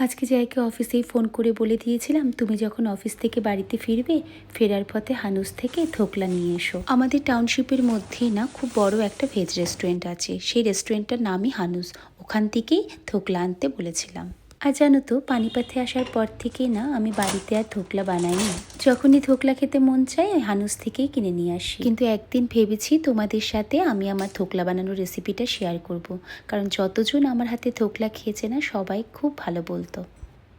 আজকে জায়কে অফিসেই ফোন করে বলে দিয়েছিলাম তুমি যখন অফিস থেকে বাড়িতে ফিরবে ফেরার পথে হানুস থেকে ধোকলা নিয়ে এসো। আমাদের টাউনশিপের মধ্যেই না খুব বড় একটা ভেজ রেস্টুরেন্ট আছে, সেই রেস্টুরেন্টটার নামই হানুস। ওখান থেকেই ধোকলা আনতে বলেছিলাম। আর জানো তো, পানিপাতে আসার পর থেকেই না আমি বাড়িতে আর ধোকলা বানাইনি। যখনই ধোকলা খেতে মন চায় হানুস থেকেই কিনে নিয়ে আসি। কিন্তু একদিন ভেবেছি তোমাদের সাথে আমি আমার ধোকলা বানানোর রেসিপিটা শেয়ার করব, কারণ যতজন আমার হাতে ধোকলা খেয়েছে না সবাই খুব ভালো বলতো।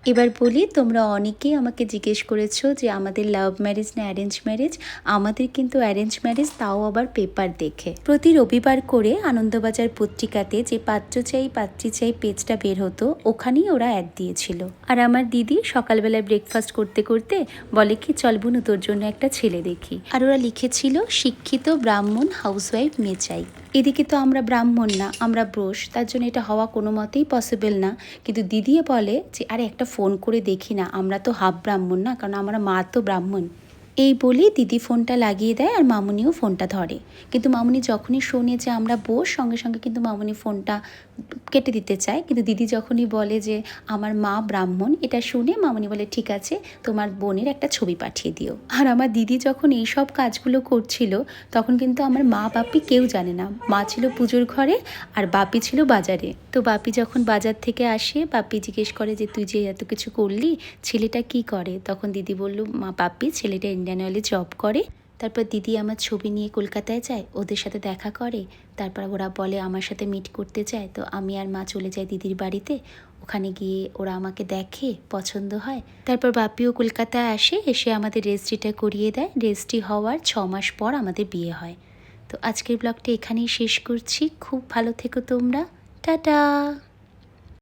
এবার বলি, তোমরা অনেকেই আমাকে জিজ্ঞেস করেছো যে আমাদের লাভ ম্যারেজ না অ্যারেঞ্জ ম্যারেজ। আমাদের কিন্তু অ্যারেঞ্জ ম্যারেজ, তাও আবার পেপার দেখে। প্রতি রবিবার করে আনন্দবাজার পত্রিকাতে যে পাত্র চাই পাত্রী চাই পেজটা বের হতো, ওখানেই ওরা অ্যাড দিয়েছিল। আর আমার দিদি সকালবেলায় ব্রেকফাস্ট করতে করতে বলে কি, চল বুনু তোর জন্য একটা ছেলে দেখি। আর ওরা লিখেছিল শিক্ষিত ব্রাহ্মণ হাউসওয়াইফ মেয়ে চাই। এদিকে তো আমরা ব্রাহ্মণ না, আমরা ব্রোশ, তার জন্য এটা হওয়া কোনো মতেই পসিবল না। কিন্তু দিদিও বলে যে আরে একটা ফোন করে দেখি না, আমরা তো হাফ ব্রাহ্মণ না, কারণ আমার মা তো ব্রাহ্মণ। এই বলে দিদি ফোনটা লাগিয়ে দেয় আর মামুনিও ফোনটা ধরে। কিন্তু মামুনি যখনই শোনে যে আমরা বোস, সঙ্গে সঙ্গে কিন্তু মামুনি ফোনটা কেটে দিতে চায়। কিন্তু দিদি যখনই বলে যে আমার মা ব্রাহ্মণ, এটা শুনে মামুনি বলে ঠিক আছে, তোমার বোনের একটা ছবি পাঠিয়ে দিও। আর আমার দিদি যখন এই সব কাজগুলো করছিল তখন কিন্তু আমার মা বাপি কেউ জানে না। মা ছিল পুজোর ঘরে আর বাপি ছিল বাজারে। তো বাপি যখন বাজার থেকে আসে, বাপি জিজ্ঞেস করে যে তুই যে এত কিছু করলি, ছেলেটা কি করে? তখন দিদি বলল, মা বাপি ছেলেটা ইন্ডিয়ান অয়েলে জব করে। তারপর দিদি আমার ছবি নিয়ে কলকাতায় যায়, ওদের সাথে দেখা করে। তারপর ওরা বলে আমার সাথে মিট করতে চায়। তো আমি আর মা চলে যাই দিদির বাড়িতে। ওখানে গিয়ে ওরা আমাকে দেখে, পছন্দ হয়। তারপর বাপিও কলকাতায় আসে, এসে আমাদের রেজিস্ট্রিটা করিয়ে দেয়। রেজিস্ট্রি হওয়ার 6 মাস পর আমাদের বিয়ে হয়। তো আজকের ব্লগটা এখানেই শেষ করছি। খুব ভালো থেকো তোমরা। টাটা।